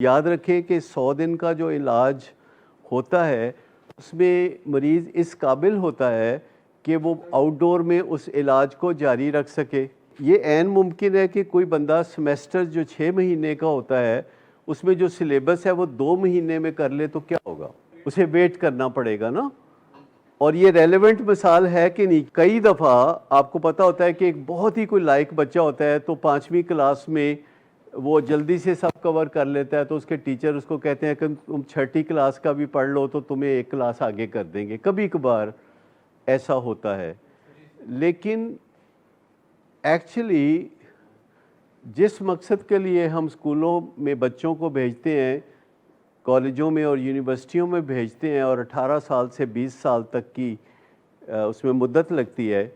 یاد رکھیں کہ 100 دن کا جو علاج ہوتا ہے اس میں مریض اس قابل ہوتا ہے کہ وہ آؤٹ ڈور میں اس علاج کو جاری رکھ سکے۔ یہ عین ممکن ہے کہ کوئی بندہ سمیسٹر جو 6 مہینے کا ہوتا ہے اس میں جو سلیبس ہے وہ 2 مہینے میں کر لے تو کیا ہوگا؟ اسے ویٹ کرنا پڑے گا نا۔ اور یہ ریلیونٹ مثال ہے کہ نہیں؟ کئی دفعہ آپ کو پتہ ہوتا ہے کہ ایک بہت ہی کوئی لائق بچہ ہوتا ہے تو 5ویں کلاس میں وہ جلدی سے سب کور کر لیتا ہے تو اس کے ٹیچر اس کو کہتے ہیں کہ تم 6ٹھی کلاس کا بھی پڑھ لو تو تمہیں 1 کلاس آگے کر دیں گے۔ کبھی کبھار ایسا ہوتا ہے، لیکن ایکچولی جس مقصد کے لیے ہم اسکولوں میں بچوں کو بھیجتے ہیں، کالجوں میں اور یونیورسٹیوں میں بھیجتے ہیں، اور 18 سال سے 20 سال تک کی اس میں مدت لگتی ہے،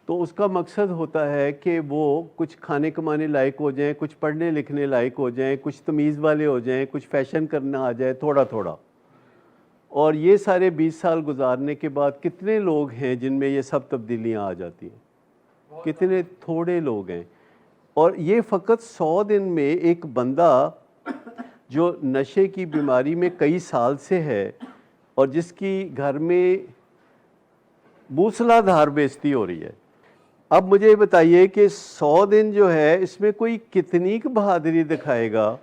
تو اس کا مقصد ہوتا ہے کہ وہ کچھ کھانے کمانے لائق ہو جائیں، کچھ پڑھنے لکھنے لائق ہو جائیں، کچھ تمیز والے ہو جائیں، کچھ فیشن کرنا آ جائے تھوڑا تھوڑا۔ اور یہ سارے 20 سال گزارنے کے بعد کتنے لوگ ہیں جن میں یہ سب تبدیلیاں آ جاتی ہیں؟ کتنے تھوڑے لوگ ہیں۔ اور یہ فقط 100 دن میں ایک بندہ جو نشے کی بیماری میں کئی سال سے ہے اور جس کی گھر میں موسلا دھار بیزتی ہو رہی ہے، اب مجھے بتائیے کہ 100 دن جو ہے اس میں کوئی کتنی بہادری دکھائے گا،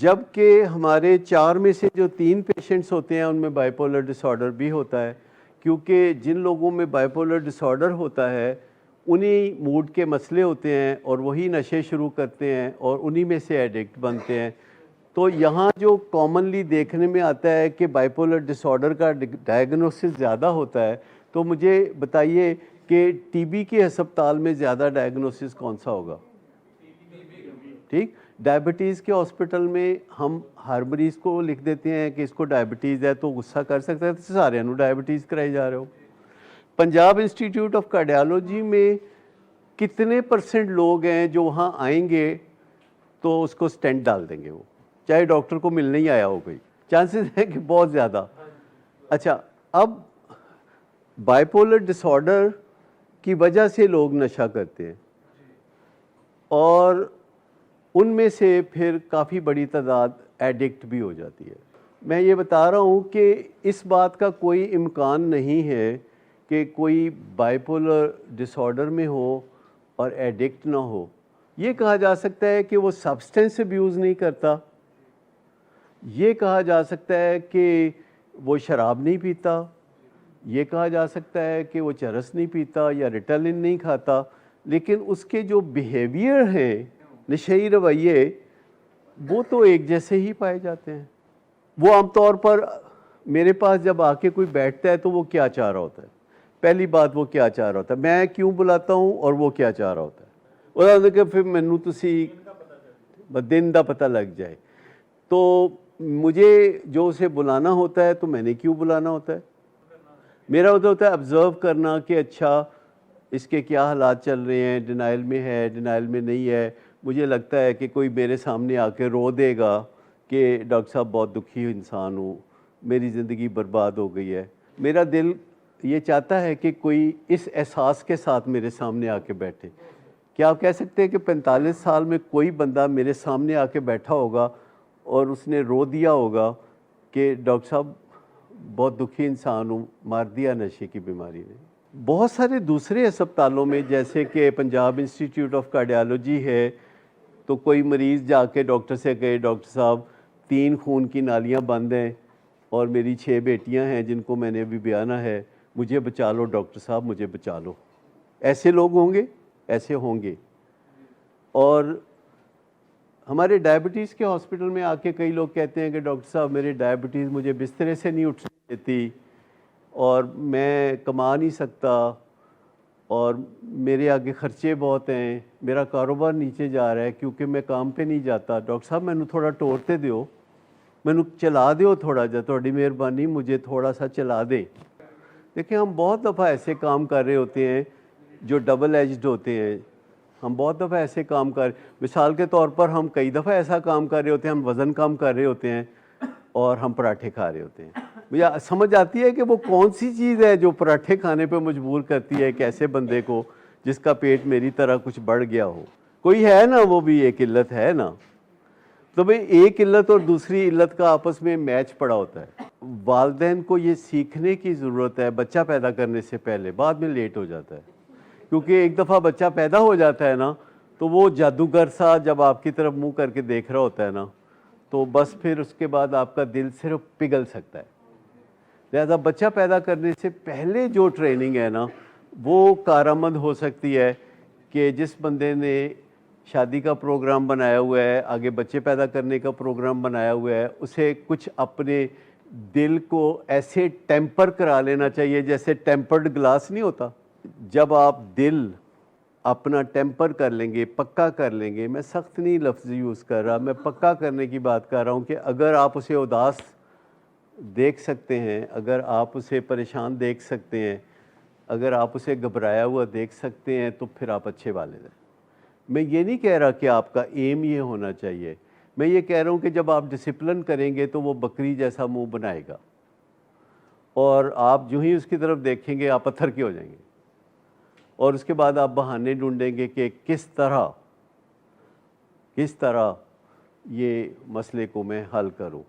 جبکہ ہمارے 4 میں سے جو 3 پیشنٹس ہوتے ہیں ان میں بائی پولر ڈس آرڈر بھی ہوتا ہے، کیونکہ جن لوگوں میں بائی پولر ڈس آرڈر ہوتا ہے انہی موڈ کے مسئلے ہوتے ہیں اور وہی نشے شروع کرتے ہیں اور انہی میں سے ایڈکٹ بنتے ہیں۔ تو یہاں جو کامنلی دیکھنے میں آتا ہے کہ بائی پولر ڈس آرڈر کا ڈائگنوسس زیادہ ہوتا ہے، تو مجھے بتائیے کہ ٹی بی کے ہسپتال میں زیادہ ڈائگنوسس کون سا ہوگا؟ ٹھیک، ڈائبٹیز کے ہاسپٹل میں ہم ہر مریض کو لکھ دیتے ہیں کہ اس کو ڈائبٹیز ہے تو غصہ کر سکتا ہے، تو سارے انہوں ڈائبٹیز کرائی جا رہے ہو۔ پنجاب انسٹیٹیوٹ آف کارڈیالوجی میں کتنے % لوگ ہیں جو وہاں آئیں گے تو اس کو سٹینٹ ڈال دیں گے، وہ چاہے ڈاکٹر کو ملنے ہی آیا ہو کوئی، چانسز ہیں کہ بہت زیادہ۔ اچھا، اب بائی پولر ڈس آرڈر کی وجہ سے لوگ نشہ کرتے ہیں اور ان میں سے پھر کافی بڑی تعداد ایڈکٹ بھی ہو جاتی ہے۔ میں یہ بتا رہا ہوں کہ اس بات کا کوئی امکان نہیں ہے کہ کوئی بائی پولر ڈس آرڈر میں ہو اور ایڈکٹ نہ ہو۔ یہ کہا جا سکتا ہے کہ وہ سبسٹنس ابیوز نہیں کرتا، یہ کہا جا سکتا ہے کہ وہ شراب نہیں پیتا، یہ کہا جا سکتا ہے کہ وہ چرس نہیں پیتا یا ریٹلن نہیں کھاتا، لیکن اس کے جو بیہیویئر ہیں، نشئی رویے، وہ تو ایک جیسے ہی پائے جاتے ہیں۔ وہ عام طور پر میرے پاس جب آ کے کوئی بیٹھتا ہے تو وہ کیا چاہ رہا ہوتا ہے؟ پہلی بات وہ کیا چاہ رہا ہوتا ہے، میں کیوں بلاتا ہوں اور وہ کیا چاہ رہا ہوتا ہے، وہ کہ پھر مینوں تسی دن دا پتہ لگ جائے۔ تو مجھے جو اسے بلانا ہوتا ہے تو میں نے کیوں بلانا ہوتا ہے؟ میرا ہوتا ہے آبزرو کرنا کہ اچھا اس کے کیا حالات چل رہے ہیں، ڈینائل میں ہے، ڈینائل میں نہیں ہے۔ مجھے لگتا ہے کہ کوئی میرے سامنے آ کے رو دے گا کہ ڈاکٹر صاحب بہت دکھی انسان ہوں، میری زندگی برباد ہو گئی ہے، میرا دل یہ چاہتا ہے کہ کوئی اس احساس کے ساتھ میرے سامنے آ کے بیٹھے۔ کیا آپ کہہ سکتے ہیں کہ 45 سال میں کوئی بندہ میرے سامنے آ کے بیٹھا ہوگا اور اس نے رو دیا ہوگا کہ ڈاکٹر صاحب بہت دکھی انسان ہوں، مار دیا نشے کی بیماری نے؟ بہت سارے دوسرے ہسپتالوں میں جیسے کہ پنجاب انسٹیٹیوٹ آف کارڈیالوجی ہے، تو کوئی مریض جا کے ڈاکٹر سے کہے ڈاکٹر صاحب 3 خون کی نالیاں بند ہیں اور میری 6 بیٹیاں ہیں جن کو میں نے ابھی بیانا ہے، مجھے بچا لو ڈاکٹر صاحب، مجھے بچا لو۔ ایسے لوگ ہوں گے، ایسے ہوں گے۔ اور ہمارے ڈائبٹیز کے ہاسپٹل میں آ کے کئی لوگ کہتے ہیں کہ ڈاکٹر صاحب میری ڈائبٹیز مجھے بسترے سے نہیں اٹھ دیتی اور میں کما نہیں سکتا اور میرے آگے خرچے بہت ہیں، میرا کاروبار نیچے جا رہا ہے کیونکہ میں کام پہ نہیں جاتا، ڈاکٹر صاحب مینوں تھوڑا ٹورتے دیو، مینوں چلا دیو تھوڑا جا، تھوڑی مہربانی مجھے تھوڑا سا چلا دیں۔ دیکھیں ہم بہت دفعہ ایسے کام کر رہے ہوتے ہیں جو ڈبل ایجڈ ہوتے ہیں، ہم بہت دفعہ ایسے کام کر، مثال کے طور پر ہم کئی دفعہ ایسا کام کر رہے ہوتے ہیں، ہم وزن کم کر رہے ہوتے ہیں اور ہم پراٹھے کھا رہے ہوتے ہیں۔ مجھے سمجھ آتی ہے کہ وہ کون سی چیز ہے جو پراٹھے کھانے پہ مجبور کرتی ہے ایک ایسے بندے کو جس کا پیٹ میری طرح کچھ بڑھ گیا ہو۔ کوئی ہے نا، وہ بھی ایک علت ہے نا۔ تو بھئی ایک علت اور دوسری علت کا آپس میں میچ پڑا ہوتا ہے. والدین کو یہ سیکھنے کی ضرورت ہے بچہ پیدا کرنے سے پہلے، بعد میں لیٹ ہو جاتا ہے. کیونکہ ایک دفعہ بچہ پیدا ہو جاتا ہے نا تو وہ جادوگر سا جب آپ کی طرف منہ کر کے دیکھ رہا ہوتا ہے نا تو بس پھر اس کے بعد آپ کا دل صرف پگھل سکتا ہے. لہذا بچہ پیدا کرنے سے پہلے جو ٹریننگ ہے نا وہ کارآمد ہو سکتی ہے کہ جس بندے نے شادی کا پروگرام بنایا ہوا ہے، آگے بچے پیدا کرنے کا پروگرام بنایا ہوا ہے، اسے کچھ اپنے دل کو ایسے ٹیمپر کرا لینا چاہیے جیسے ٹیمپرڈ گلاس نہیں ہوتا. جب آپ دل اپنا ٹیمپر کر لیں گے، پکا کر لیں گے، میں سخت نہیں لفظ یوز کر رہا، میں پکا کرنے کی بات کر رہا ہوں کہ اگر آپ اسے اداس دیکھ سکتے ہیں، اگر آپ اسے پریشان دیکھ سکتے ہیں، اگر آپ اسے گھبرایا ہوا دیکھ سکتے ہیں تو پھر آپ اچھے والد ہیں. میں یہ نہیں کہہ رہا کہ آپ کا ایم یہ ہونا چاہیے، میں یہ کہہ رہا ہوں کہ جب آپ ڈسپلن کریں گے تو وہ بکری جیسا منہ بنائے گا اور آپ جو ہی اس کی طرف دیکھیں گے آپ پتھر کے ہو جائیں گے اور اس کے بعد آپ بہانے ڈھونڈیں گے کہ کس طرح یہ مسئلے کو میں حل کروں.